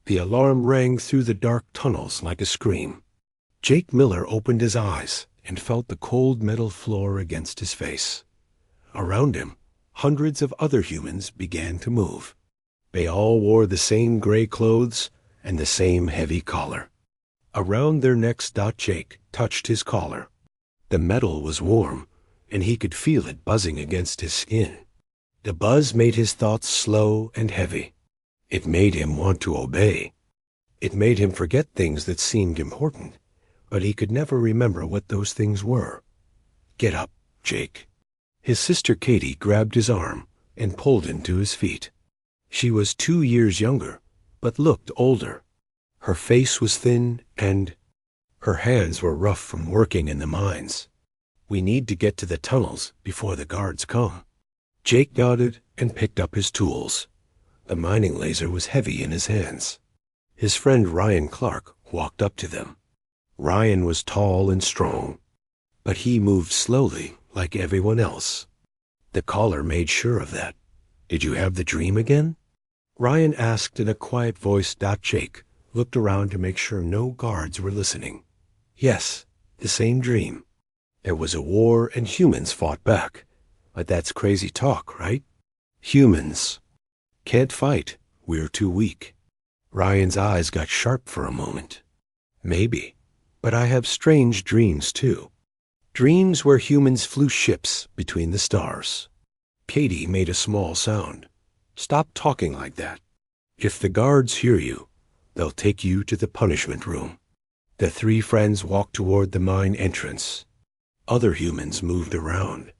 The alarm rang through the dark tunnels like a scream. Jake Miller opened his eyes and felt the cold metal floor against his face. Around him, hundreds of other humans began to move. They all wore the same gray clothes and the same heavy collar. Around their necks, Jake touched his collar. The metal was warm, and he could feel it buzzing against his skin. The buzz made his thoughts slow and heavy. It made him want to obey. It made him forget things that seemed important, but he could never remember what those things were. Get up, Jake. His sister Katie grabbed his arm and pulled him to his feet. She was 2 years younger, but looked older. Her face was thin and her hands were rough from working in the mines. We need to get to the tunnels before the guards come. Jake nodded and picked up his tools. The mining laser was heavy in his hands. His friend Ryan Clark walked up to them. Ryan was tall and strong, but he moved slowly like everyone else. The caller made sure of that. Did you have the dream again? Ryan asked in a quiet voice. Jake looked around to make sure no guards were listening. Yes, the same dream. There was a war and humans fought back. But that's crazy talk, right? Humans can't fight. We're too weak. Ryan's eyes got sharp for a moment. Maybe, but I have strange dreams too. Dreams where humans flew ships between the stars. Katie made a small sound. Stop talking like that. If the guards hear you, they'll take you to the punishment room. The three friends walked toward the mine entrance. Other humans moved around.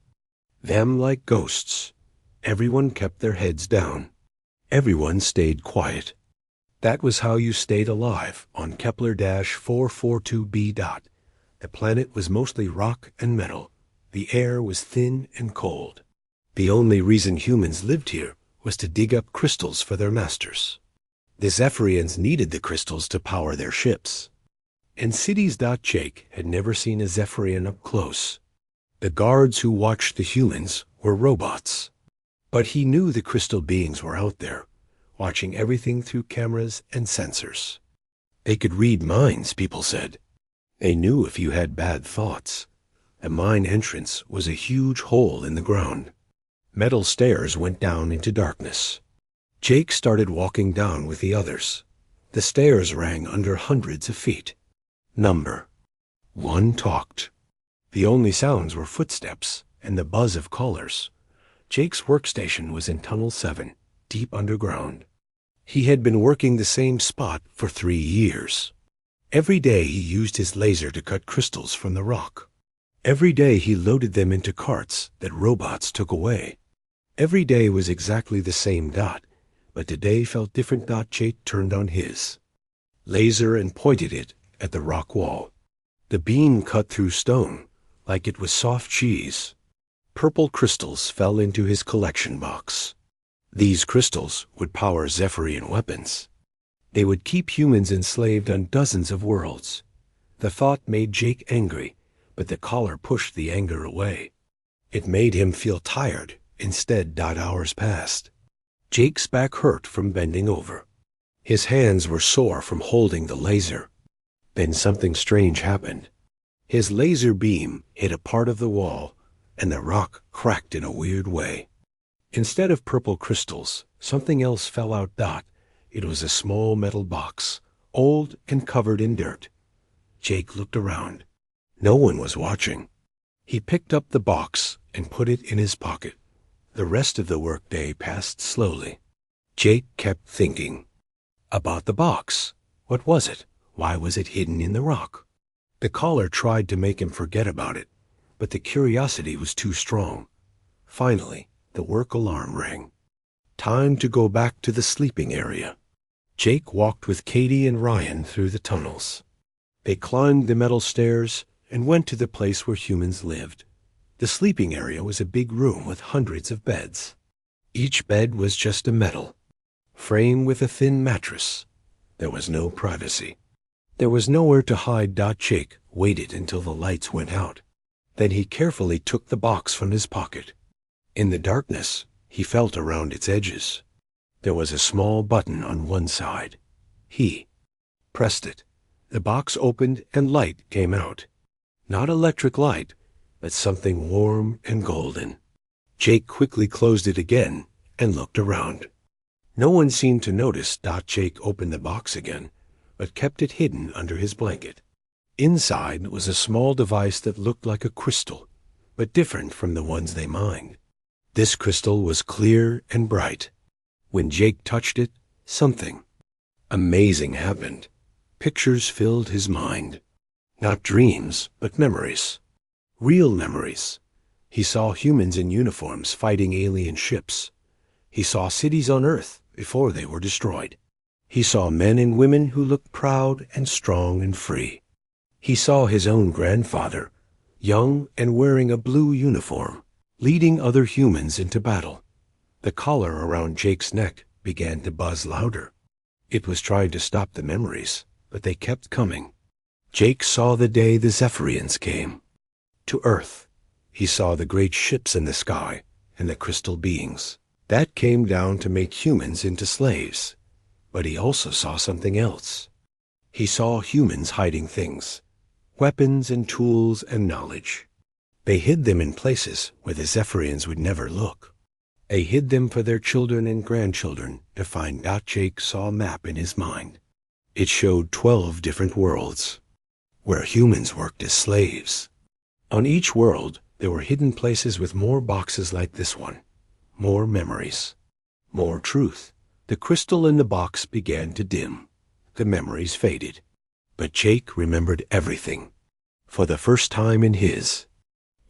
Them like ghosts. Everyone kept their heads down. Everyone stayed quiet. That was how you stayed alive on Kepler-442b. The planet was mostly rock and metal. The air was thin and cold. The only reason humans lived here was to dig up crystals for their masters. The Zephyrians needed the crystals to power their ships. And cities. Jake had never seen a Zephyrian up close. The guards who watched the humans were robots. But he knew the crystal beings were out there, watching everything through cameras and sensors. They could read minds, people said. They knew if you had bad thoughts. The mine entrance was a huge hole in the ground. Metal stairs went down into darkness. Jake started walking down with the others. The stairs rang under hundreds of feet. Number 1 talked. The only sounds were footsteps and the buzz of callers. Jake's workstation was in Tunnel 7, deep underground. He had been working the same spot for 3 years. Every day he used his laser to cut crystals from the rock. Every day he loaded them into carts that robots took away. Every day was exactly the same. But today felt different. Jake turned on his laser and pointed it at the rock wall. The beam cut through stone like it was soft cheese. Purple crystals fell into his collection box. These crystals would power Zephyrian weapons. They would keep humans enslaved on dozens of worlds. The thought made Jake angry, but the caller pushed the anger away. It made him feel tired instead. Hours passed. Jake's back hurt from bending over. His hands were sore from holding the laser. Then something strange happened. His laser beam hit a part of the wall, and the rock cracked in a weird way. Instead of purple crystals, something else fell out. It was a small metal box, old and covered in dirt. Jake looked around. No one was watching. He picked up the box and put it in his pocket. The rest of the workday passed slowly. Jake kept thinking about the box. What was it? Why was it hidden in the rock? The caller tried to make him forget about it, but the curiosity was too strong. Finally, the work alarm rang. Time to go back to the sleeping area. Jake walked with Katie and Ryan through the tunnels. They climbed the metal stairs and went to the place where humans lived. The sleeping area was a big room with hundreds of beds. Each bed was just a metal frame with a thin mattress. There was no privacy. There was nowhere to hide. Jake waited until the lights went out. Then he carefully took the box from his pocket. In the darkness, he felt around its edges. There was a small button on one side. He pressed it. The box opened and light came out. Not electric light, but something warm and golden. Jake quickly closed it again and looked around. No one seemed to notice. Jake opened the box again, but kept it hidden under his blanket. Inside was a small device that looked like a crystal, but different from the ones they mined. This crystal was clear and bright. When Jake touched it, something amazing happened. Pictures filled his mind. Not dreams, but memories. Real memories. He saw humans in uniforms fighting alien ships. He saw cities on Earth before they were destroyed. He saw men and women who looked proud and strong and free. He saw his own grandfather, young and wearing a blue uniform, leading other humans into battle. The collar around Jake's neck began to buzz louder. It was trying to stop the memories, but they kept coming. Jake saw the day the Zephyrians came. To Earth, he saw the great ships in the sky and the crystal beings. That came down to make humans into slaves. But he also saw something else. He saw humans hiding things, weapons and tools and knowledge. They hid them in places where the Zephyrians would never look. They hid them for their children and grandchildren to find. Jake saw a map in his mind. It showed 12 different worlds, where humans worked as slaves. On each world, there were hidden places with more boxes like this one, more memories, more truth. The crystal in the box began to dim. The memories faded. But Jake remembered everything. For the first time in his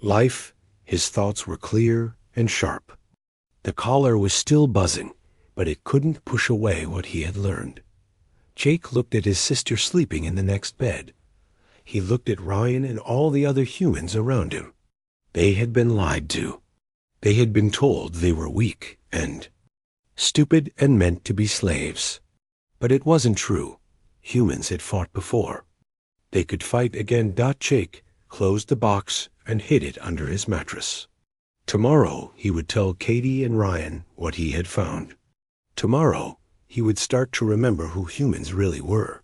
life, his thoughts were clear and sharp. The collar was still buzzing, but it couldn't push away what he had learned. Jake looked at his sister sleeping in the next bed. He looked at Ryan and all the other humans around him. They had been lied to. They had been told they were weak and stupid and meant to be slaves. But it wasn't true. Humans had fought before. They could fight again. Jake closed the box and hid it under his mattress. Tomorrow he would tell Katie and Ryan what he had found. Tomorrow he would start to remember who humans really were.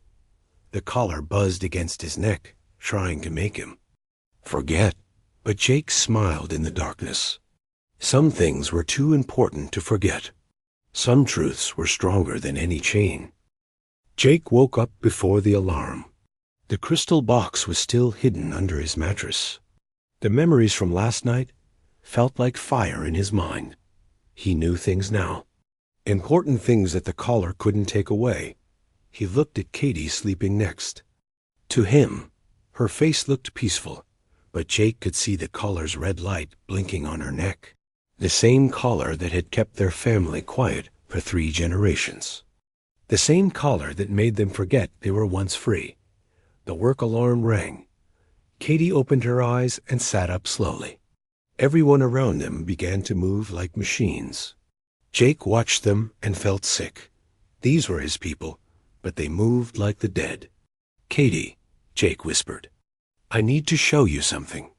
The collar buzzed against his neck, trying to make him forget. But Jake smiled in the darkness. Some things were too important to forget. Some truths were stronger than any chain. Jake woke up before the alarm. The crystal box was still hidden under his mattress. The memories from last night felt like fire in his mind. He knew things now. Important things that the collar couldn't take away. He looked at Katie sleeping next. To him, her face looked peaceful, but Jake could see the collar's red light blinking on her neck. The same collar that had kept their family quiet for 3 generations. The same collar that made them forget they were once free. The work alarm rang. Katie opened her eyes and sat up slowly. Everyone around them began to move like machines. Jake watched them and felt sick. These were his people, but they moved like the dead. "Katie," Jake whispered, "I need to show you something."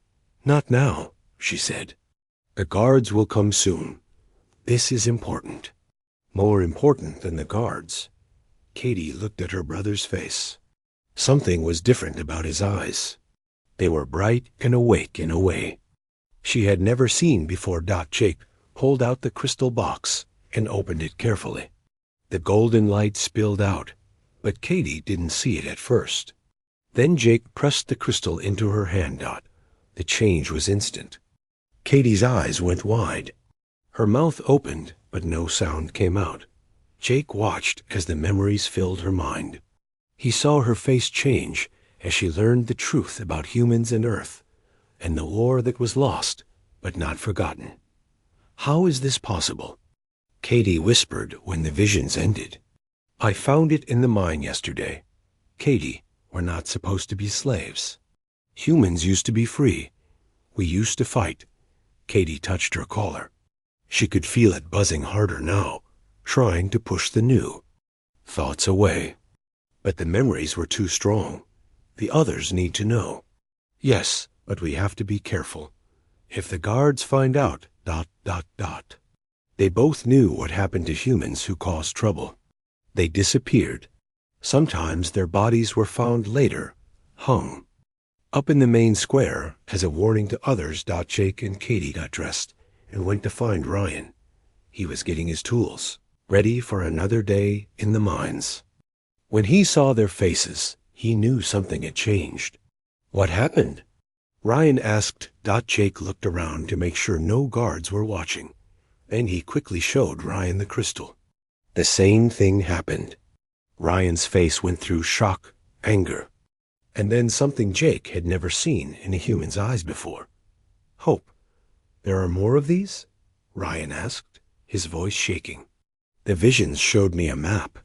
"Not now," she said. "The guards will come soon. This is important." More important than the guards. Katie looked at her brother's face. Something was different about his eyes. They were bright and awake in a way she had never seen before. Jake pulled out the crystal box and opened it carefully. The golden light spilled out, but Katie didn't see it at first. Then Jake pressed the crystal into her hand. The change was instant. Katie's eyes went wide. Her mouth opened, but no sound came out. Jake watched as the memories filled her mind. He saw her face change as she learned the truth about humans and Earth, and the war that was lost but not forgotten. "How is this possible?" Katie whispered when the visions ended. "I found it in the mine yesterday. Katie, we're not supposed to be slaves. Humans used to be free. We used to fight." Katie touched her collar. She could feel it buzzing harder now, trying to push the new thoughts away. But the memories were too strong. The others need to know. "Yes, but we have to be careful. If the guards find out, ... They both knew what happened to humans who caused trouble. They disappeared. Sometimes their bodies were found later, hung. Up in the main square, as a warning to others, Jake and Katie got dressed and went to find Ryan. He was getting his tools, ready for another day in the mines. When he saw their faces, he knew something had changed. What happened? Ryan asked. Jake looked around to make sure no guards were watching. Then he quickly showed Ryan the crystal. The same thing happened. Ryan's face went through shock, anger, and then something Jake had never seen in a human's eyes before. Hope. There are more of these? Ryan asked, his voice shaking. The visions showed me a map.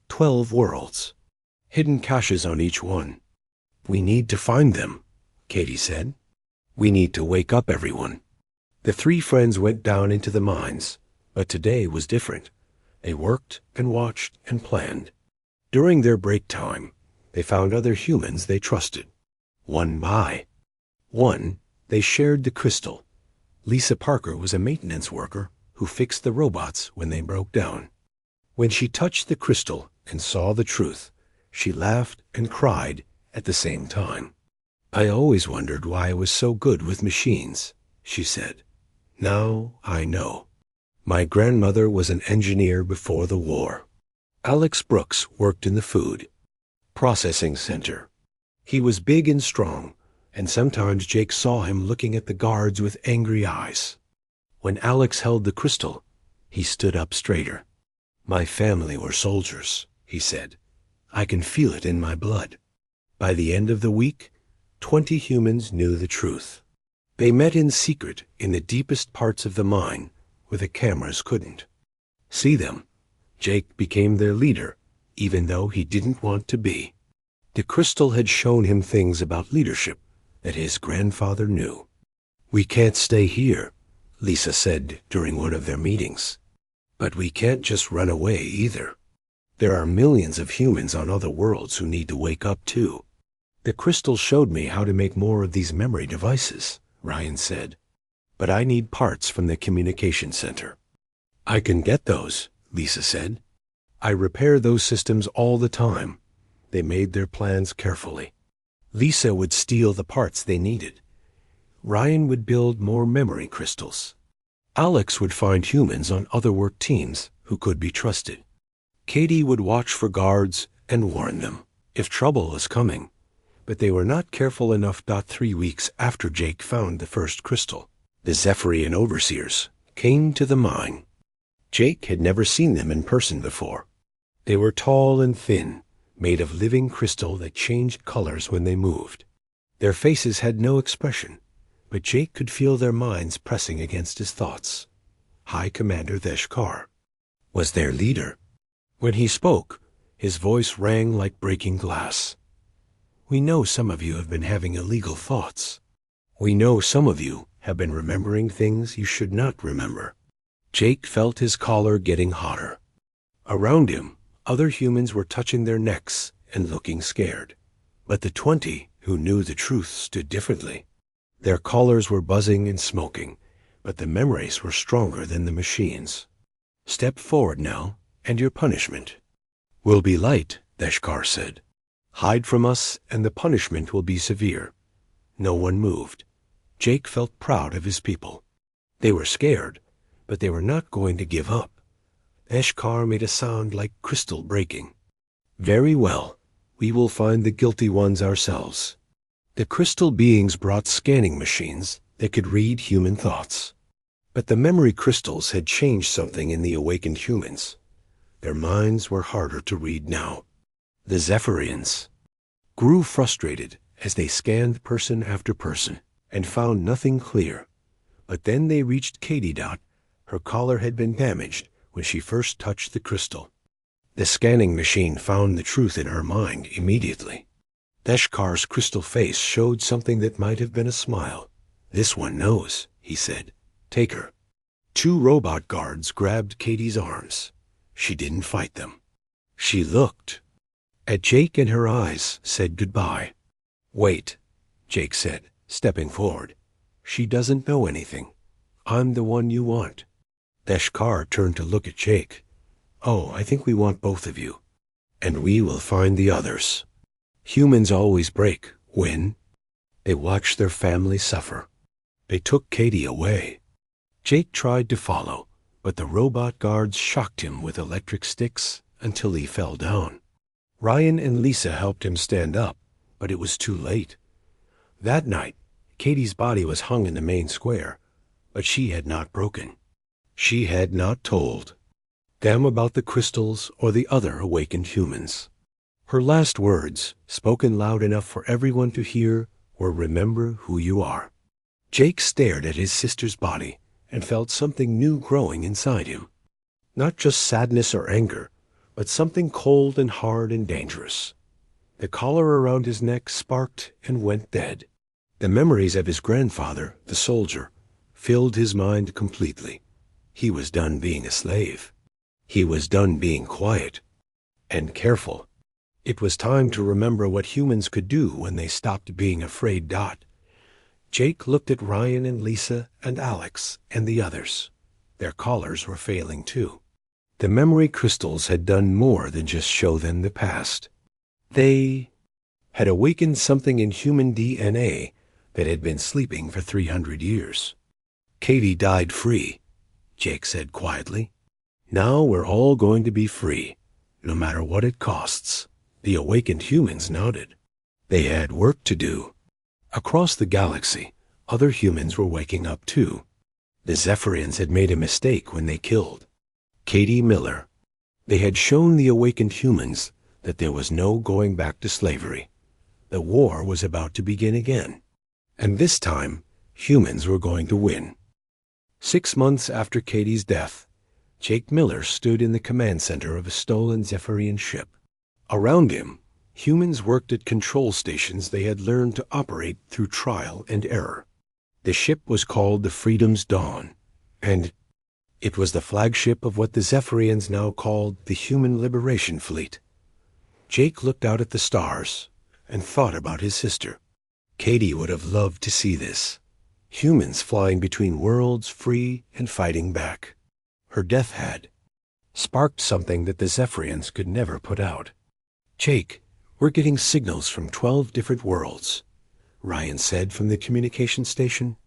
12 worlds. Hidden caches on each one. We need to find them, Katie said. We need to wake up everyone. The three friends went down into the mines, but today was different. They worked and watched and planned. During their break time, they found other humans they trusted. One by one, they shared the crystal. Lisa Parker was a maintenance worker who fixed the robots when they broke down. When she touched the crystal and saw the truth, she laughed and cried at the same time. I always wondered why I was so good with machines, she said. Now I know. My grandmother was an engineer before the war. Alex Brooks worked in the food processing center. He was big and strong, and sometimes Jake saw him looking at the guards with angry eyes. When Alex held the crystal, he stood up straighter. My family were soldiers, he said. I can feel it in my blood. By the end of the week, 20 humans knew the truth. They met in secret in the deepest parts of the mine, where the cameras couldn't see them. Jake became their leader, even though he didn't want to be. The crystal had shown him things about leadership that his grandfather knew. We can't stay here, Lisa said during one of their meetings. But we can't just run away either. There are millions of humans on other worlds who need to wake up too. The crystal showed me how to make more of these memory devices, Ryan said. But I need parts from the communication center. I can get those, Lisa said. I repair those systems all the time. They made their plans carefully. Lisa would steal the parts they needed. Ryan would build more memory crystals. Alex would find humans on other work teams who could be trusted. Katie would watch for guards and warn them if trouble was coming. But they were not careful enough. 3 weeks after Jake found the first crystal, the Zephyrian overseers came to the mine. Jake had never seen them in person before. They were tall and thin, made of living crystal that changed colors when they moved. Their faces had no expression, but Jake could feel their minds pressing against his thoughts. High Commander Theshkar was their leader. When he spoke, his voice rang like breaking glass. We know some of you have been having illegal thoughts. We know some of you have been remembering things you should not remember. Jake felt his collar getting hotter. Around him, other humans were touching their necks and looking scared. But the 20 who knew the truth stood differently. Their collars were buzzing and smoking, but the memories were stronger than the machines. Step forward now, and your punishment will be light, Theshkar said. Hide from us, and the punishment will be severe. No one moved. Jake felt proud of his people. They were scared, but they were not going to give up. Theshkar made a sound like crystal breaking. Very well, we will find the guilty ones ourselves. The crystal beings brought scanning machines that could read human thoughts. But the memory crystals had changed something in the awakened humans. Their minds were harder to read now. The Zephyrians grew frustrated as they scanned person after person and found nothing clear. But then they reached Katie. Her collar had been damaged when she first touched the crystal. The scanning machine found the truth in her mind immediately. Theshkar's crystal face showed something that might have been a smile. This one knows, he said. Take her. 2 robot guards grabbed Katie's arms. She didn't fight them. She looked at Jake, and her eyes said goodbye. Wait, Jake said, stepping forward. She doesn't know anything. I'm the one you want. Theshkar turned to look at Jake. Oh, I think we want both of you. and we will find the others. Humans always break, win. They watched their family suffer. They took Katie away. Jake tried to follow, but the robot guards shocked him with electric sticks until he fell down. Ryan and Lisa helped him stand up, but it was too late. That night, Katie's body was hung in the main square, but she had not broken. She had not told them about the crystals or the other awakened humans. Her last words, spoken loud enough for everyone to hear, were "Remember who you are." Jake stared at his sister's body and felt something new growing inside him. Not just sadness or anger, but something cold and hard and dangerous. The collar around his neck sparked and went dead. The memories of his grandfather, the soldier, filled his mind completely. He was done being a slave. He was done being quiet and careful. It was time to remember what humans could do when they stopped being afraid. Jake looked at Ryan and Lisa and Alex and the others. Their collars were failing too. The memory crystals had done more than just show them the past. They had awakened something in human DNA that had been sleeping for 300 years. Katie died free, Jake said quietly. Now we're all going to be free, no matter what it costs. The awakened humans nodded. They had work to do. Across the galaxy, other humans were waking up too. The Zephyrians had made a mistake when they killed Katie Miller. They had shown the awakened humans that there was no going back to slavery. The war was about to begin again. And this time, humans were going to win. 6 months after Katie's death, Jake Miller stood in the command center of a stolen Zephyrian ship. Around him, humans worked at control stations they had learned to operate through trial and error. The ship was called the Freedom's Dawn, and it was the flagship of what the Zephyrians now called the Human Liberation Fleet. Jake looked out at the stars and thought about his sister. Katie would have loved to see this. Humans flying between worlds, free and fighting back. Her death had sparked something that the Zephyrians could never put out. "Jake, we're getting signals from 12 different worlds," Ryan said from the communication station.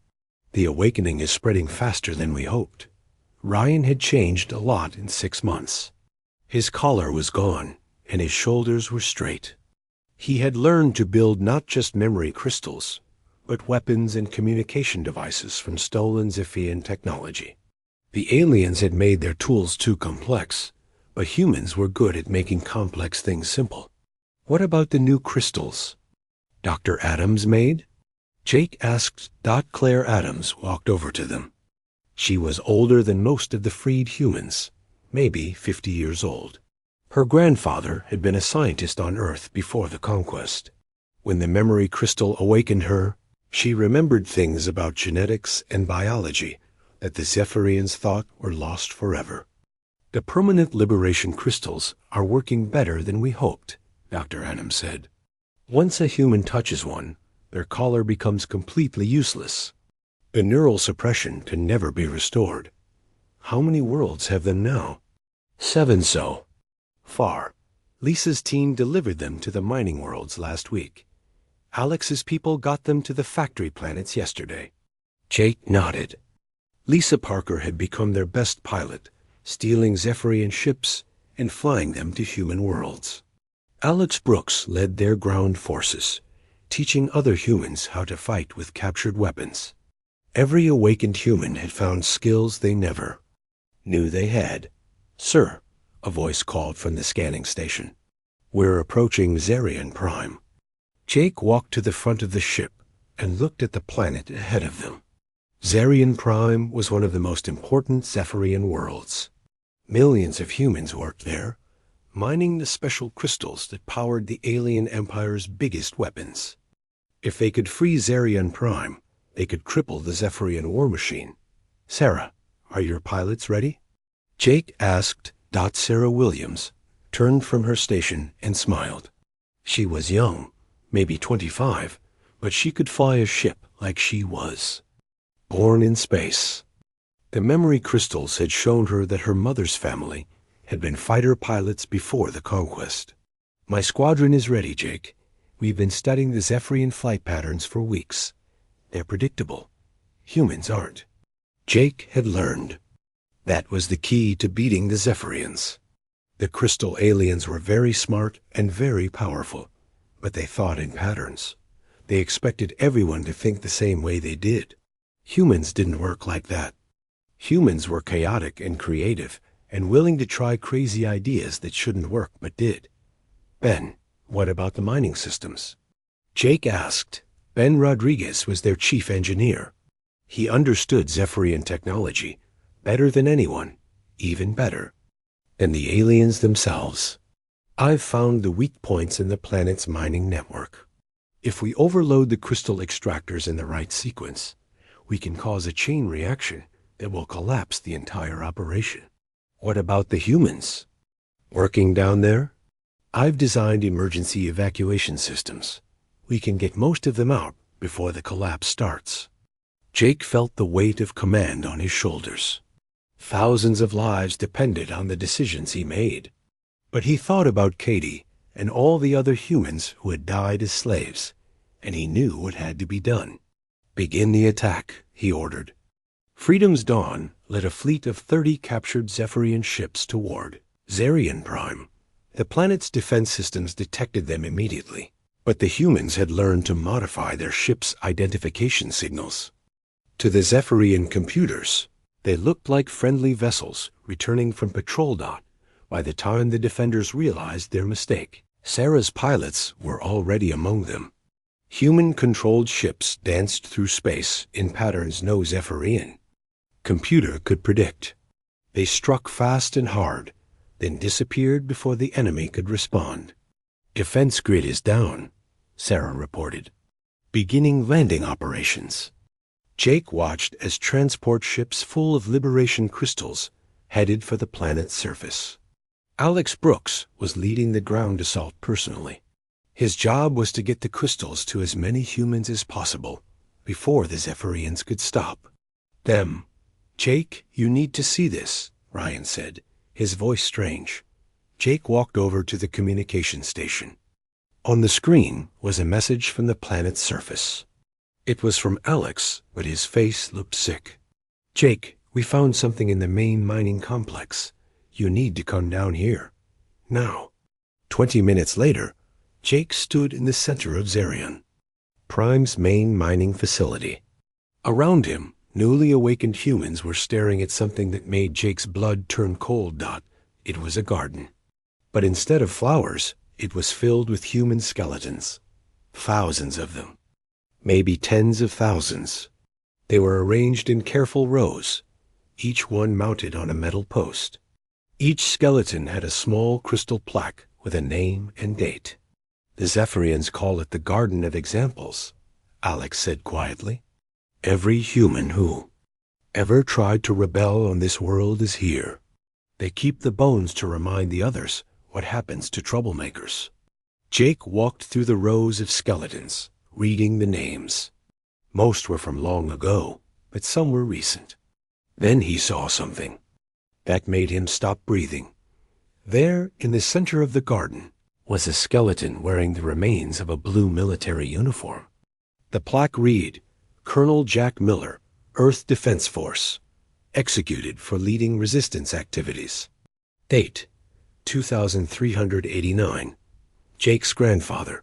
"The awakening is spreading faster than we hoped." Ryan had changed a lot in 6 months. His collar was gone, and his shoulders were straight. He had learned to build not just memory crystals, but weapons and communication devices from stolen Zephyrian technology. The aliens had made their tools too complex, but humans were good at making complex things simple. What about the new crystals Dr. Adams made? Jake asked. Claire Adams walked over to them. She was older than most of the freed humans, maybe 50 years old. Her grandfather had been a scientist on Earth before the conquest. When the memory crystal awakened her, she remembered things about genetics and biology that the Zephyrians thought were lost forever. "The permanent liberation crystals are working better than we hoped," Dr. Adams said. "Once a human touches one, their collar becomes completely useless. The neural suppression can never be restored. How many worlds have them now?" 7 so far. Lisa's team delivered them to the mining worlds last week. Alex's people got them to the factory planets yesterday. Jake nodded. Lisa Parker had become their best pilot, stealing Zephyrian ships and flying them to human worlds. Alex Brooks led their ground forces, teaching other humans how to fight with captured weapons. Every awakened human had found skills they never knew they had. "Sir," a voice called from the scanning station. "We're approaching Zarian Prime." Jake walked to the front of the ship and looked at the planet ahead of them. Zarian Prime was one of the most important Zephyrian worlds. Millions of humans worked there, mining the special crystals that powered the alien empire's biggest weapons. If they could free Zarian Prime, they could cripple the Zephyrian war machine. "Sarah, are your pilots ready?" Jake asked. Sarah Williams turned from her station and smiled. She was young, maybe 25, but she could fly a ship like she was born in space. The memory crystals had shown her that her mother's family had been fighter pilots before the conquest. My squadron is ready, Jake. We've been studying the Zephyrian flight patterns for weeks. They're predictable. Humans aren't. Jake had learned. That was the key to beating the Zephyrians. The crystal aliens were very smart and very powerful, but they thought in patterns. They expected everyone to think the same way they did. Humans didn't work like that. Humans were chaotic and creative and willing to try crazy ideas that shouldn't work but did. Ben, what about the mining systems? Jake asked. Ben Rodriguez was their chief engineer. He understood Zephyrian technology better than anyone, even better than the aliens themselves. I've found the weak points in the planet's mining network. If we overload the crystal extractors in the right sequence, we can cause a chain reaction that will collapse the entire operation. What about the humans? Working down there? I've designed emergency evacuation systems. We can get most of them out before the collapse starts. Jake felt the weight of command on his shoulders. Thousands of lives depended on the decisions he made. But he thought about Katie and all the other humans who had died as slaves, and he knew what had to be done. Begin the attack, he ordered. Freedom's Dawn led a fleet of 30 captured Zephyrian ships toward Zarian Prime. The planet's defense systems detected them immediately, but the humans had learned to modify their ships' identification signals. To the Zephyrian computers, they looked like friendly vessels returning from patrol dot by the time the defenders realized their mistake. Sarah's pilots were already among them. Human-controlled ships danced through space in patterns no Zephyrian computer could predict. They struck fast and hard, then disappeared before the enemy could respond. Defense grid is down, Sarah reported. Beginning landing operations. Jake watched as transport ships full of liberation crystals headed for the planet's surface. Alex Brooks was leading the ground assault personally. His job was to get the crystals to as many humans as possible before the Zephyrians could stop them. Jake, you need to see this, Ryan said, his voice strange. Jake walked over to the communication station. On the screen was a message from the planet's surface. It was from Alex, but his face looked sick. Jake, we found something in the main mining complex. You need to come down here. Now. 20 minutes later, Jake stood in the center of Zarian, Prime's main mining facility. Around him, newly awakened humans were staring at something that made Jake's blood turn cold. It was a garden. But instead of flowers, it was filled with human skeletons. Thousands of them. Maybe tens of thousands. They were arranged in careful rows, each one mounted on a metal post. Each skeleton had a small crystal plaque with a name and date. The Zephyrians call it the Garden of Examples, Alex said quietly. Every human who ever tried to rebel on this world is here. They keep the bones to remind the others what happens to troublemakers. Jake walked through the rows of skeletons, reading the names. Most were from long ago, but some were recent. Then he saw something that made him stop breathing. There, in the center of the garden, was a skeleton wearing the remains of a blue military uniform. The plaque read, Colonel Jack Miller, Earth Defense Force, executed for leading resistance activities. Date, 2389. Jake's grandfather,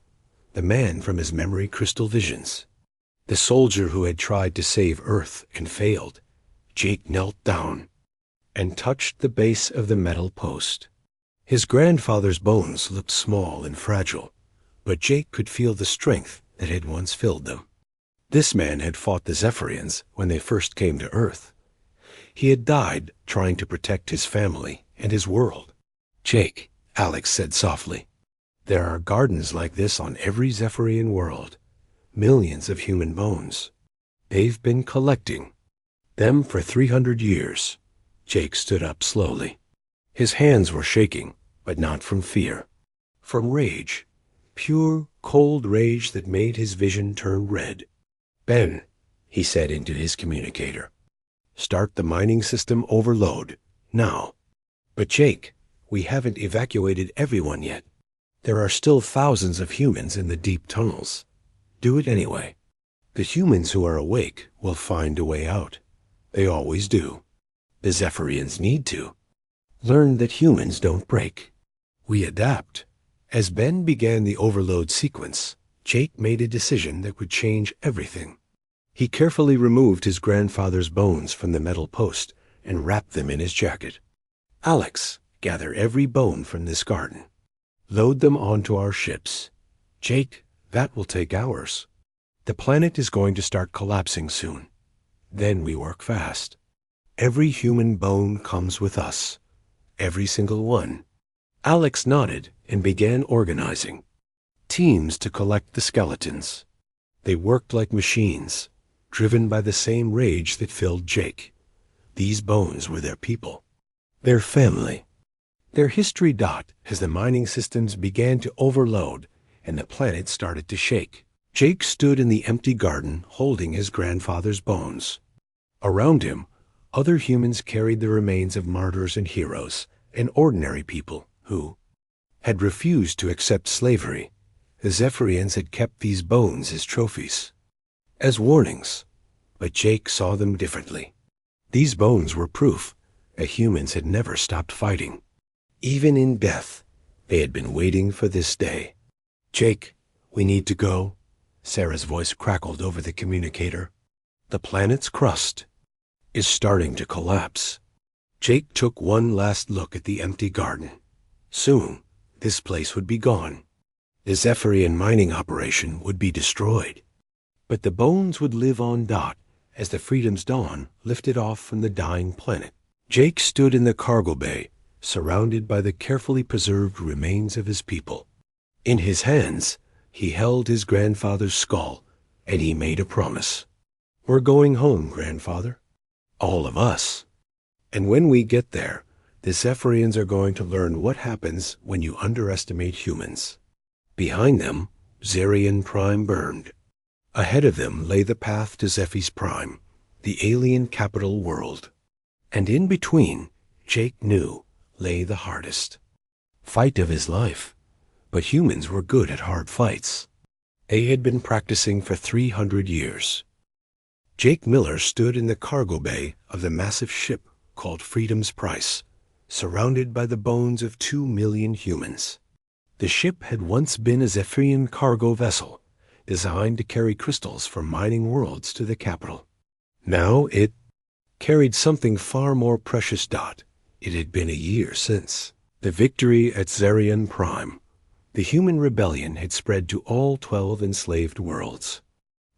the man from his memory crystal visions. The soldier who had tried to save Earth and failed. Jake knelt down and touched the base of the metal post. His grandfather's bones looked small and fragile, but Jake could feel the strength that had once filled them. This man had fought the Zephyrians when they first came to Earth. He had died trying to protect his family and his world. Jake, Alex said softly, there are gardens like this on every Zephyrian world. Millions of human bones. They've been collecting them for 300 years. Jake stood up slowly. His hands were shaking, but not from fear. From rage. Pure, cold rage that made his vision turn red. Ben, he said into his communicator. Start the mining system overload, now. But Jake, we haven't evacuated everyone yet. There are still thousands of humans in the deep tunnels. Do it anyway. The humans who are awake will find a way out. They always do. The Zephyrians need to. Learn that humans don't break. We adapt. As Ben began the overload sequence, Jake made a decision that would change everything. He carefully removed his grandfather's bones from the metal post and wrapped them in his jacket. Alex, gather every bone from this garden. Load them onto our ships. Jake, that will take hours. The planet is going to start collapsing soon. Then we work fast. Every human bone comes with us. Every single one. Alex nodded and began organizing. Teams to collect the skeletons. They worked like machines, driven by the same rage that filled Jake. These bones were their people. Their family. Their history as the mining systems began to overload and the planet started to shake. Jake stood in the empty garden holding his grandfather's bones. Around him, other humans carried the remains of martyrs and heroes, and ordinary people who had refused to accept slavery. The Zephyrians had kept these bones as trophies, as warnings, but Jake saw them differently. These bones were proof that humans had never stopped fighting. Even in death, they had been waiting for this day. Jake, we need to go. Sarah's voice crackled over the communicator. The planet's crust is starting to collapse. Jake took one last look at the empty garden. Soon, this place would be gone. The Zephyrian mining operation would be destroyed. But the bones would live on as the Freedom's Dawn lifted off from the dying planet. Jake stood in the cargo bay, surrounded by the carefully preserved remains of his people. In his hands, he held his grandfather's skull, and he made a promise. We're going home, grandfather. All of us. And when we get there, the Zephyrians are going to learn what happens when you underestimate humans. Behind them, Zerion Prime burned. Ahead of them lay the path to Zephys Prime, the alien capital world. And in between, Jake knew, lay the hardest fight of his life. But humans were good at hard fights. They had been practicing for 300 years. Jake Miller stood in the cargo bay of the massive ship called Freedom's Price, surrounded by the bones of 2 million humans. The ship had once been a Zephyrian cargo vessel, designed to carry crystals from mining worlds to the capital. Now it carried something far more precious. It had been a year since the victory at Zerion Prime. The human rebellion had spread to all 12 enslaved worlds.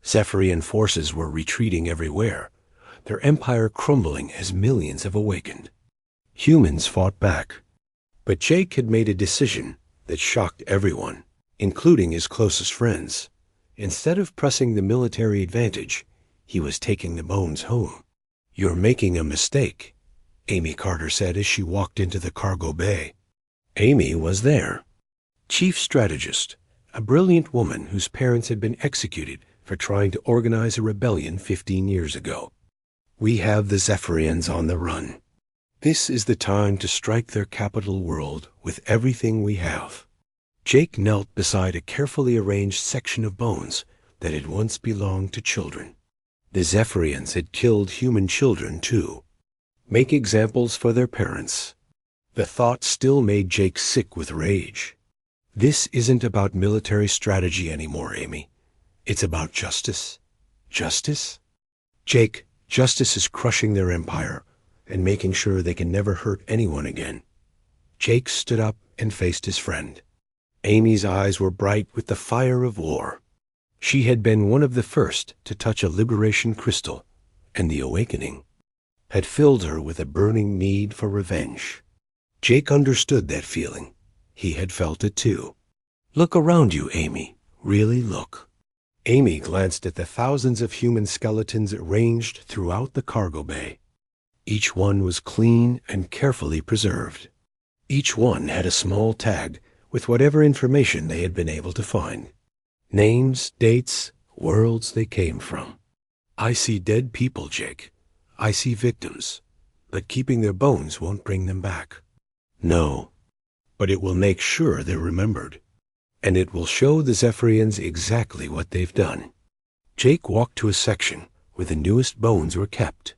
Zephyrian forces were retreating everywhere, their empire crumbling as millions have awakened. Humans fought back. But Jake had made a decision that shocked everyone, including his closest friends. Instead of pressing the military advantage, he was taking the bones home. You're making a mistake, Amy Carter said as she walked into the cargo bay. Amy was there. Chief strategist, a brilliant woman whose parents had been executed for trying to organize a rebellion 15 years ago. We have the Zephyrians on the run. This is the time to strike their capital world with everything we have. Jake knelt beside a carefully arranged section of bones that had once belonged to children. The Zephyrians had killed human children too. Make examples for their parents. The thought still made Jake sick with rage. This isn't about military strategy anymore, Amy. It's about justice. Justice? Jake, justice is crushing their empire and making sure they can never hurt anyone again. Jake stood up and faced his friend. Amy's eyes were bright with the fire of war. She had been one of the first to touch a liberation crystal, and the awakening had filled her with a burning need for revenge. Jake understood that feeling. He had felt it too. Look around you, Amy. Really look. Amy glanced at the thousands of human skeletons arranged throughout the cargo bay. Each one was clean and carefully preserved. Each one had a small tag with whatever information they had been able to find. Names, dates, worlds they came from. I see dead people, Jake. I see victims. But keeping their bones won't bring them back. No. But it will make sure they're remembered. and it will show the Zephyrians exactly what they've done. Jake walked to a section where the newest bones were kept.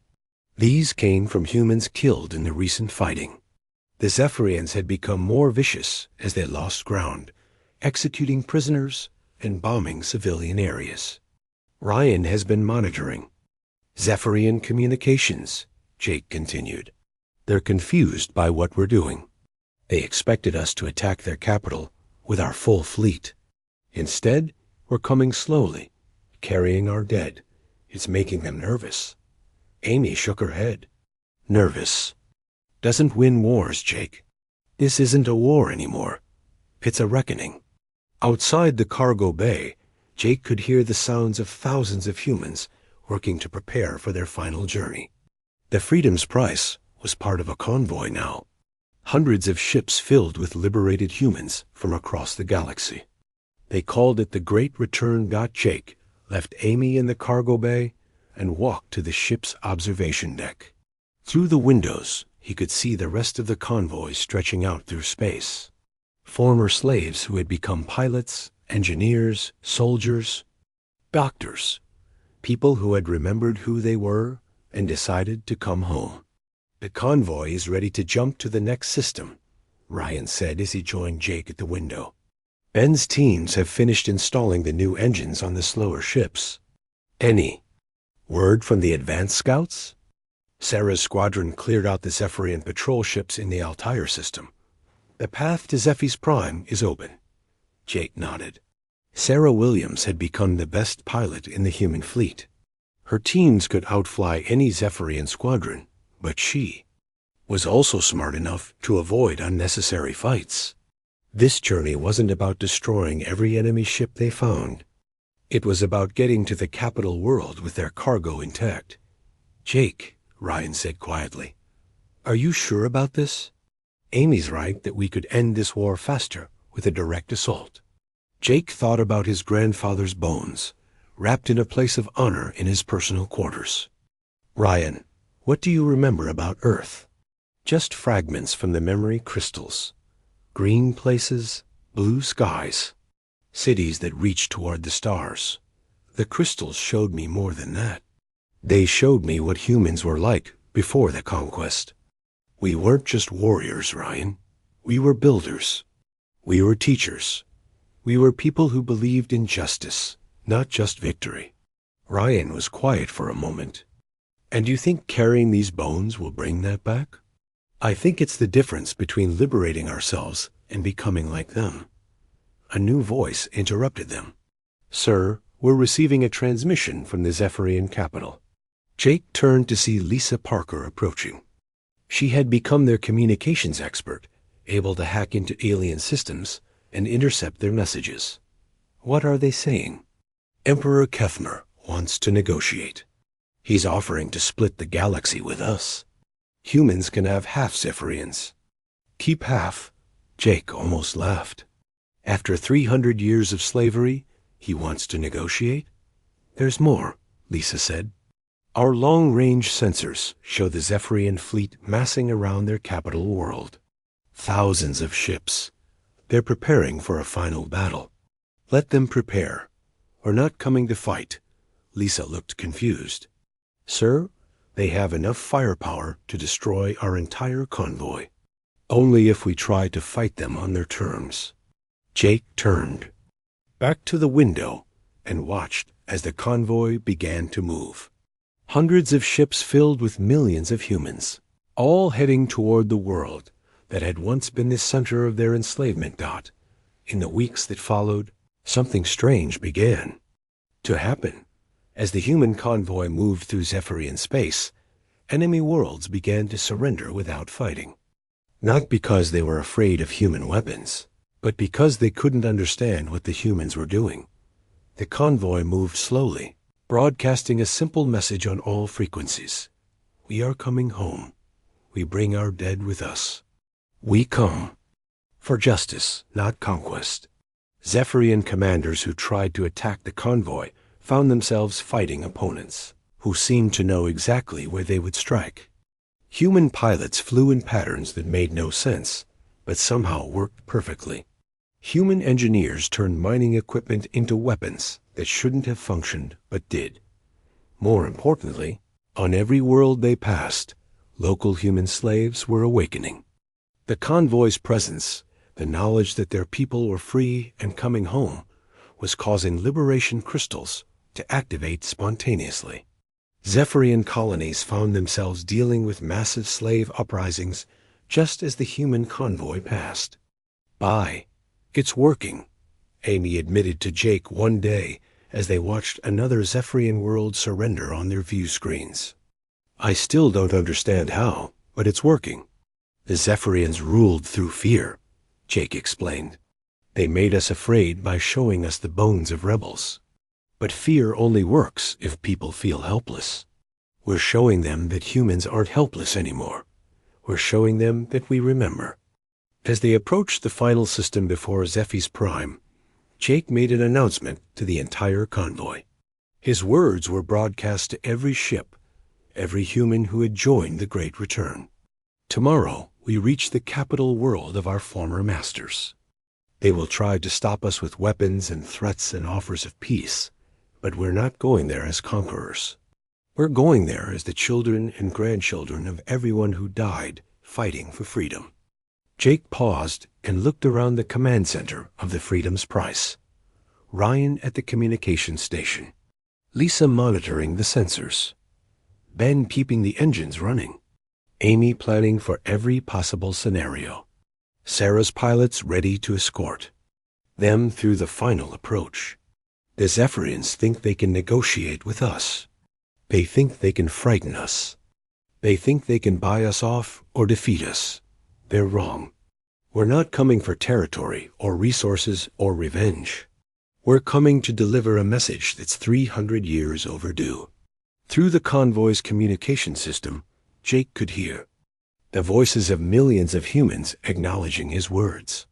These came from humans killed in the recent fighting. The Zephyrians had become more vicious as they lost ground, executing prisoners and bombing civilian areas. Ryan has been monitoring. Zephyrian communications, Jake continued. They're confused by what we're doing. They expected us to attack their capital with our full fleet. Instead, we're coming slowly, carrying our dead. It's making them nervous. Amy shook her head. Nervous doesn't win wars, Jake. This isn't a war anymore. It's a reckoning. Outside the cargo bay, Jake could hear the sounds of thousands of humans working to prepare for their final journey. The Freedom's price was part of a convoy now. Hundreds of ships filled with liberated humans from across the galaxy. They called it the Great Return. Jake left Amy in the cargo bay and walked to the ship's observation deck. Through the windows, he could see the rest of the convoy stretching out through space. Former slaves who had become pilots, engineers, soldiers, doctors, people who had remembered who they were and decided to come home. The convoy is ready to jump to the next system, Ryan said as he joined Jake at the window. Ben's teams have finished installing the new engines on the slower ships. Any word from the advanced scouts? Sarah's squadron cleared out the Zephyrian patrol ships in the Altair system. The path to Zephy's Prime is open. Jake nodded. Sarah Williams had become the best pilot in the human fleet. Her teams could outfly any Zephyrian squadron, but she was also smart enough to avoid unnecessary fights. This journey wasn't about destroying every enemy ship they found. It was about getting to the capital world with their cargo intact. Jake, Ryan said quietly, are you sure about this? Amy's right that we could end this war faster with a direct assault. Jake thought about his grandfather's bones, wrapped in a place of honor in his personal quarters. Ryan, what do you remember about Earth? Just fragments from the memory crystals. Green places, blue skies, cities that reach toward the stars. The crystals showed me more than that. They showed me what humans were like before the conquest. We weren't just warriors, Ryan. We were builders. We were teachers. We were people who believed in justice, not just victory. Ryan was quiet for a moment. And you think carrying these bones will bring that back? I think it's the difference between liberating ourselves and becoming like them. A new voice interrupted them. Sir, we're receiving a transmission from the Zephyrian capital. Jake turned to see Lisa Parker approaching. She had become their communications expert, able to hack into alien systems and intercept their messages. What are they saying? Emperor Kethmer wants to negotiate. He's offering to split the galaxy with us. Humans can have half Zephyrians. Keep half. Jake almost laughed. After 300 years of slavery, he wants to negotiate? There's more, Lisa said. Our long-range sensors show the Zephyrian fleet massing around their capital world. Thousands of ships. They're preparing for a final battle. Let them prepare. We're not coming to fight. Lisa looked confused. Sir, they have enough firepower to destroy our entire convoy. Only if we try to fight them on their terms. Jake turned back to the window and watched as the convoy began to move. Hundreds of ships filled with millions of humans, all heading toward the world that had once been the center of their enslavement. In the weeks that followed, something strange began to happen. As the human convoy moved through Zephyrian space, enemy worlds began to surrender without fighting. Not because they were afraid of human weapons, but because they couldn't understand what the humans were doing. The convoy moved slowly, broadcasting a simple message on all frequencies. We are coming home. We bring our dead with us. We come for justice, not conquest. Zephyrian commanders who tried to attack the convoy found themselves fighting opponents who seemed to know exactly where they would strike. Human pilots flew in patterns that made no sense, but somehow worked perfectly. Human engineers turned mining equipment into weapons that shouldn't have functioned but did. More importantly, on every world they passed, local human slaves were awakening. The convoy's presence, the knowledge that their people were free and coming home, was causing liberation crystals to activate spontaneously. Zephyrian colonies found themselves dealing with massive slave uprisings just as the human convoy passed. It's working, Amy admitted to Jake one day as they watched another Zephyrian world surrender on their view screens. I still don't understand how, but it's working. The Zephyrians ruled through fear, Jake explained. They made us afraid by showing us the bones of rebels. But fear only works if people feel helpless. We're showing them that humans aren't helpless anymore. We're showing them that we remember. As they approached the final system before Zephy's prime, Jake made an announcement to the entire convoy. His words were broadcast to every ship, every human who had joined the Great Return. Tomorrow, we reach the capital world of our former masters. They will try to stop us with weapons and threats and offers of peace, but we're not going there as conquerors. We're going there as the children and grandchildren of everyone who died fighting for freedom. Jake paused and looked around the command center of the Freedom's Price. Ryan at the communications station. Lisa monitoring the sensors. Ben keeping the engines running. Amy planning for every possible scenario. Sarah's pilots ready to escort them through the final approach. The Zephyrians think they can negotiate with us. They think they can frighten us. They think they can buy us off or defeat us. They're wrong. We're not coming for territory or resources or revenge. We're coming to deliver a message that's 300 years overdue. Through the convoy's communication system, Jake could hear the voices of millions of humans acknowledging his words.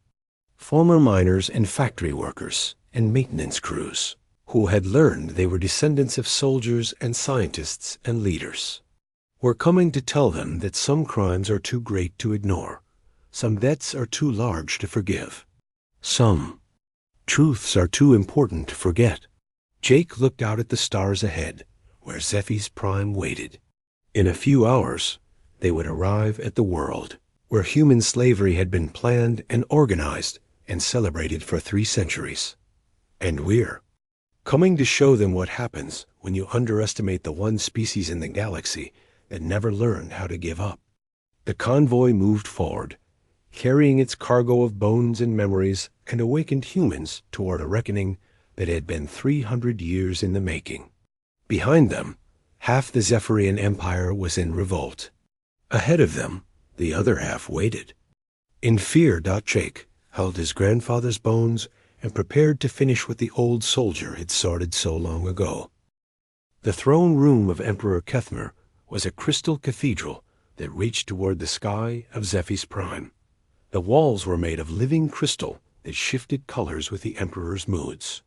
Former miners and factory workers and maintenance crews who had learned they were descendants of soldiers and scientists and leaders. We're coming to tell them that some crimes are too great to ignore. Some debts are too large to forgive. Some truths are too important to forget. Jake looked out at the stars ahead, where Zephy's prime waited. In a few hours, they would arrive at the world, where human slavery had been planned and organized and celebrated for 3 centuries. And we're coming to show them what happens when you underestimate the one species in the galaxy that never learned how to give up. The convoy moved forward, carrying its cargo of bones and memories and awakened humans toward a reckoning that had been 300 years in the making. Behind them, half the Zephyrian Empire was in revolt. Ahead of them, the other half waited. In fear, Jake held his grandfather's bones and prepared to finish what the old soldier had started so long ago. The throne room of Emperor Kethmer was a crystal cathedral that reached toward the sky of Zephy's prime. The walls were made of living crystal that shifted colors with the Emperor's moods.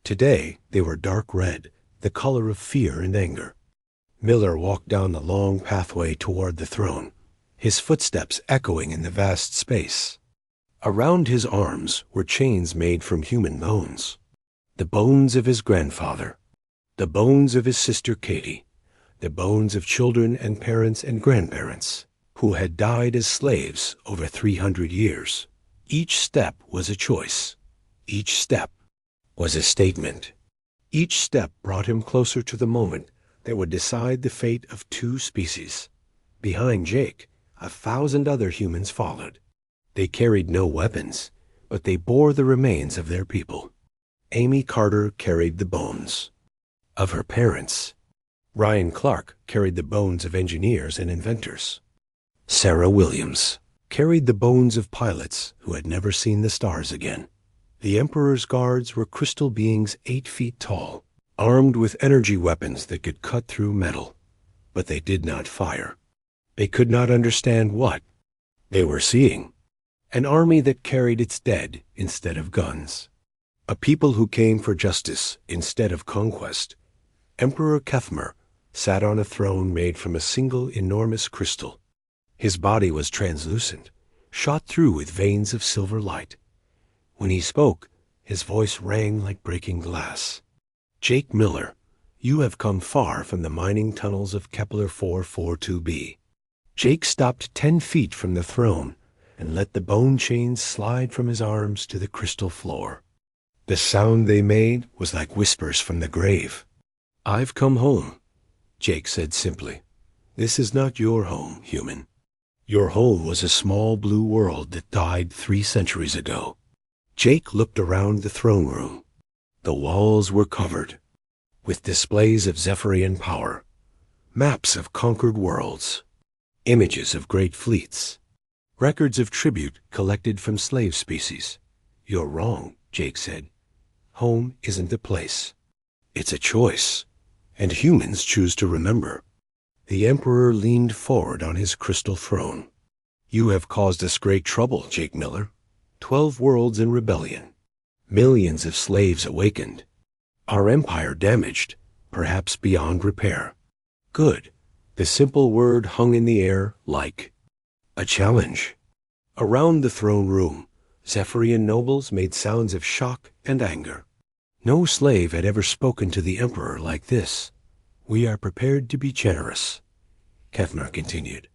Today, they were dark red, the color of fear and anger. Miller walked down the long pathway toward the throne, his footsteps echoing in the vast space. Around his arms were chains made from human bones. The bones of his grandfather, the bones of his sister Katie, the bones of children and parents and grandparents who had died as slaves over 300 years. Each step was a choice. Each step was a statement. Each step brought him closer to the moment that would decide the fate of 2 species. Behind Jake, 1,000 other humans followed. They carried no weapons, but they bore the remains of their people. Amy Carter carried the bones of her parents. Ryan Clark carried the bones of engineers and inventors. Sarah Williams carried the bones of pilots who had never seen the stars again. The Emperor's guards were crystal beings 8 feet tall, armed with energy weapons that could cut through metal. But they did not fire. They could not understand what they were seeing. An army that carried its dead instead of guns. A people who came for justice instead of conquest. Emperor Kethmer sat on a throne made from a single enormous crystal. His body was translucent, shot through with veins of silver light. When he spoke, his voice rang like breaking glass. Jake Miller, you have come far from the mining tunnels of Kepler 442b. Jake stopped 10 feet from the throne and let the bone chains slide from his arms to the crystal floor. The sound they made was like whispers from the grave. I've come home, Jake said simply. This is not your home, human. Your home was a small blue world that died 3 centuries ago. Jake looked around the throne room. The walls were covered with displays of Zephyrian power, maps of conquered worlds, images of great fleets, records of tribute collected from slave species. You're wrong, Jake said. Home isn't a place. It's a choice, and humans choose to remember. The Emperor leaned forward on his crystal throne. You have caused us great trouble, Jake Miller. 12 worlds in rebellion. Millions of slaves awakened. Our empire damaged, perhaps beyond repair. Good. The simple word hung in the air like a challenge. Around the throne room, Zephyrian nobles made sounds of shock and anger. No slave had ever spoken to the Emperor like this. We are prepared to be generous, Kevnar continued.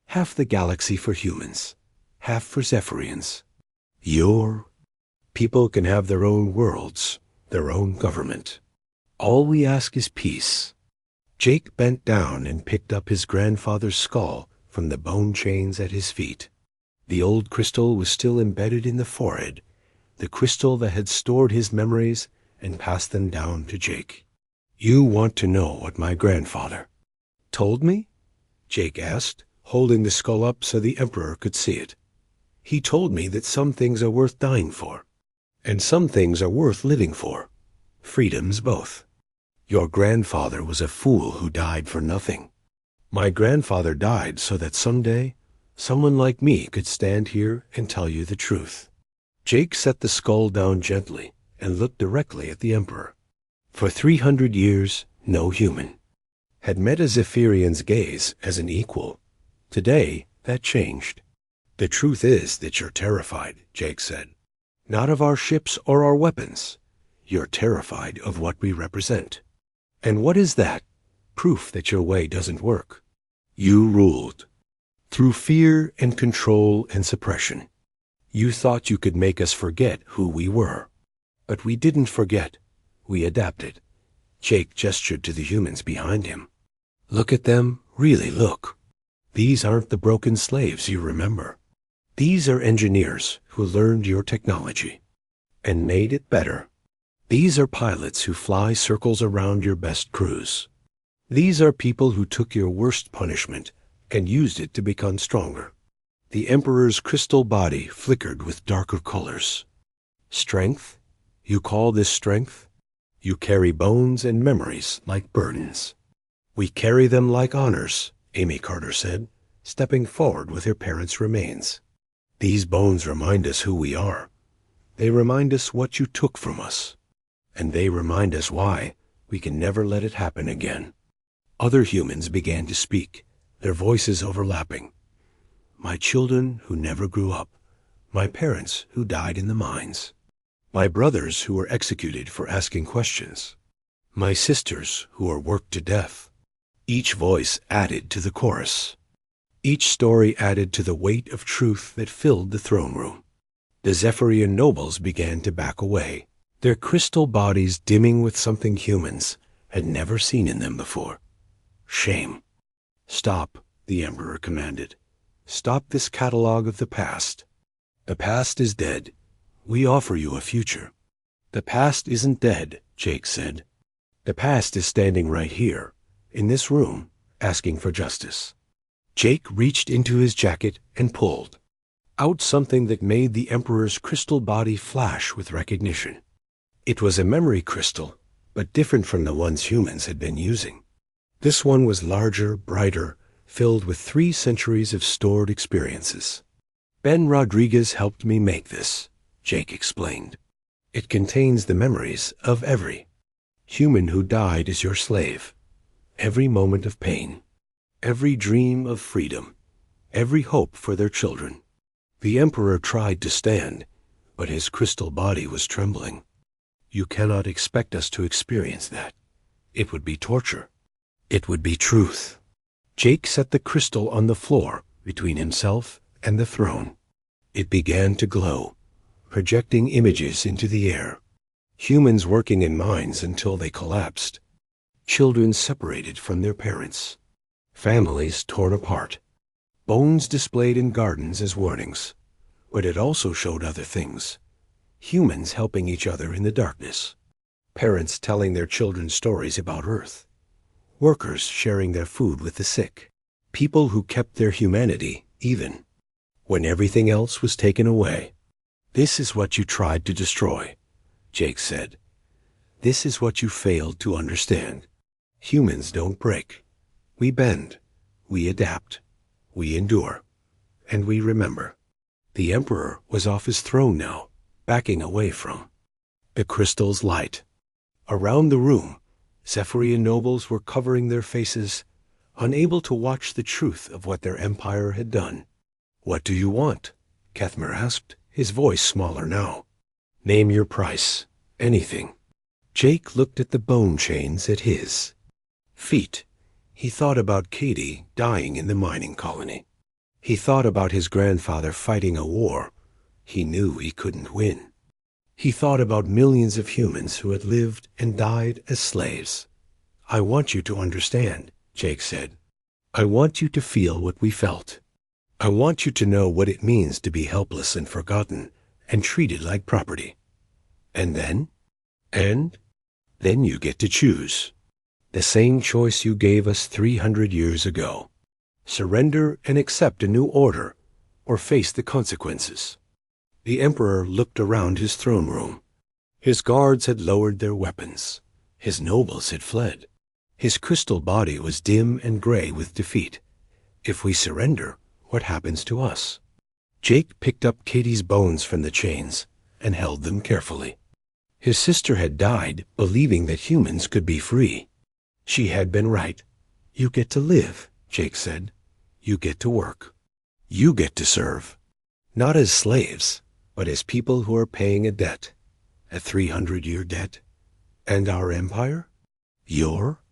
Half the galaxy for humans, half for Zephyrians. Your people can have their own worlds, their own government. All we ask is peace. Jake bent down and picked up his grandfather's skull from the bone chains at his feet. The old crystal was still embedded in the forehead, the crystal that had stored his memories and passed them down to Jake. You want to know what my grandfather told me? Jake asked, holding the skull up so the Emperor could see it. He told me that some things are worth dying for, and some things are worth living for. Freedoms both. Your grandfather was a fool who died for nothing. My grandfather died so that someday someone like me could stand here and tell you the truth. Jake set the skull down gently and looked directly at the Emperor. For 300 years, no human had met a Zephyrian's gaze as an equal. Today, that changed. The truth is that you're terrified, Jake said. Not of our ships or our weapons. You're terrified of what we represent. And what is that? Proof that your way doesn't work. You ruled. Through fear and control and suppression. You thought you could make us forget who we were. But we didn't forget. We adapted. Jake gestured to the humans behind him. Look at them, really look. These aren't the broken slaves you remember. These are engineers who learned your technology and made it better. These are pilots who fly circles around your best crews. These are people who took your worst punishment and used it to become stronger. The Emperor's crystal body flickered with darker colors. Strength? You call this strength? You carry bones and memories like burdens. We carry them like honors, Amy Carter said, stepping forward with her parents' remains. These bones remind us who we are. They remind us what you took from us. And they remind us why we can never let it happen again. Other humans began to speak, their voices overlapping. My children who never grew up. My parents who died in the mines. My brothers who were executed for asking questions. My sisters who were worked to death. Each voice added to the chorus. Each story added to the weight of truth that filled the throne room. The Zephyrian nobles began to back away, their crystal bodies dimming with something humans had never seen in them before. Shame. Stop, the Emperor commanded. Stop this catalogue of the past. The past is dead. We offer you a future. The past isn't dead, Jake said. The past is standing right here, in this room, asking for justice. Jake reached into his jacket and pulled out something that made the Emperor's crystal body flash with recognition. It was a memory crystal, but different from the ones humans had been using. This one was larger, brighter, filled with 3 centuries of stored experiences. Ben Rodriguez helped me make this, Jake explained. It contains the memories of every human who died as your slave, every moment of pain, every dream of freedom, every hope for their children. The Emperor tried to stand, but his crystal body was trembling. "You cannot expect us to experience that. It would be torture. It would be truth." Jake set the crystal on the floor between himself and the throne. It began to glow, projecting images into the air. Humans working in mines until they collapsed. Children separated from their parents. Families torn apart. Bones displayed in gardens as warnings. But it also showed other things. Humans helping each other in the darkness. Parents telling their children stories about Earth. Workers sharing their food with the sick. People who kept their humanity even when everything else was taken away. "This is what you tried to destroy," Jake said. "This is what you failed to understand. Humans don't break. We bend. We adapt. We endure. And we remember." The Emperor was off his throne now, backing away from the crystal's light. Around the room, Zephyrian nobles were covering their faces, unable to watch the truth of what their empire had done. "What do you want?" Kethmer asked, his voice smaller now. "Name your price. Anything." Jake looked at the bone chains at his feet. He thought about Katie dying in the mining colony. He thought about his grandfather fighting a war he knew he couldn't win. He thought about millions of humans who had lived and died as slaves. "I want you to understand," Jake said. "I want you to feel what we felt. I want you to know what it means to be helpless and forgotten and treated like property. And then you get to choose. The same choice you gave us 300 years ago. Surrender and accept a new order, or face the consequences." The Emperor looked around his throne room. His guards had lowered their weapons. His nobles had fled. His crystal body was dim and gray with defeat. "If we surrender, what happens to us?" Jake picked up Katie's bones from the chains and held them carefully. His sister had died believing that humans could be free. She had been right. "You get to live," Jake said. "You get to work. You get to serve. Not as slaves, but as people who are paying a debt. A 300-year debt. And our empire? Your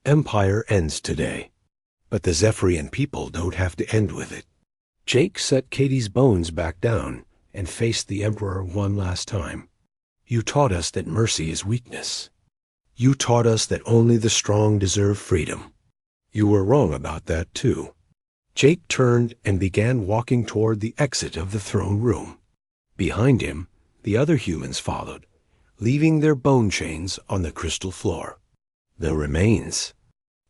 empire ends today. But the Zephyrian people don't have to end with it." Jake set Katie's bones back down and faced the Emperor one last time. "You taught us that mercy is weakness. You taught us that only the strong deserve freedom. You were wrong about that, too." Jake turned and began walking toward the exit of the throne room. Behind him, the other humans followed, leaving their bone chains on the crystal floor. The remains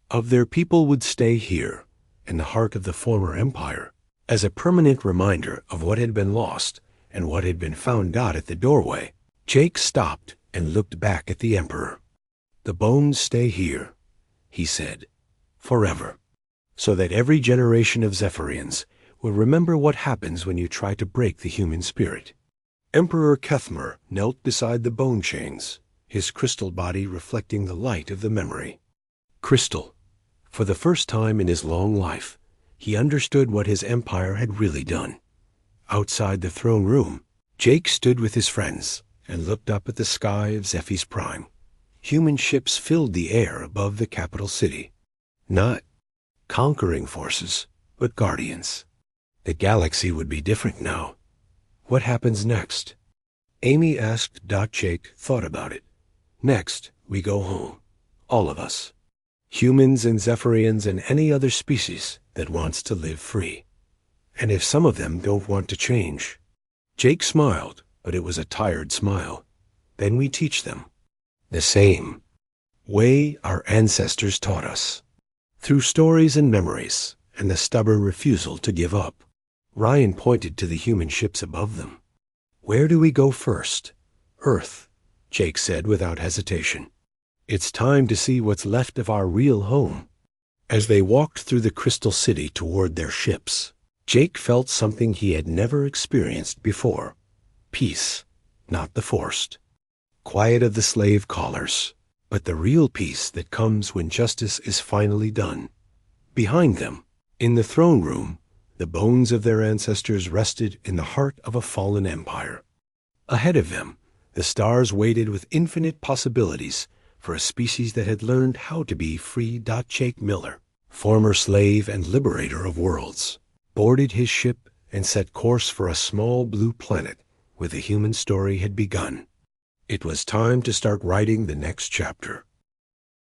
of their people would stay here, in the heart of the former empire, as a permanent reminder of what had been lost and what had been found out at the doorway. Jake stopped and looked back at the Emperor. "The bones stay here," he said, "forever, so that every generation of Zephyrians will remember what happens when you try to break the human spirit." Emperor Kethmer knelt beside the bone chains, his crystal body reflecting the light of the memory. Crystal. For the first time in his long life, he understood what his empire had really done. Outside the throne room, Jake stood with his friends and looked up at the sky of Zephy's prime. Human ships filled the air above the capital city. Not conquering forces, but guardians. The galaxy would be different now. What happens next? Amy asked. Jake thought about it. Next, we go home. All of us. Humans and Zephyrians and any other species that wants to live free. And if some of them don't want to change. Jake smiled, but it was a tired smile. Then we teach them. The same way our ancestors taught us. Through stories and memories, and the stubborn refusal to give up. Ryan pointed to the human ships above them. "Where do we go first?" "Earth," Jake said without hesitation. "It's time to see what's left of our real home." As they walked through the crystal city toward their ships, Jake felt something he had never experienced before. Peace, not the forced. Quiet of the slave callers, but the real peace that comes when justice is finally done. Behind them, in the throne room, the bones of their ancestors rested in the heart of a fallen empire. Ahead of them, the stars waited with infinite possibilities for a species that had learned how to be free. Jake Miller, former slave and liberator of worlds, boarded his ship and set course for a small blue planet where the human story had begun. It was time to start writing the next chapter.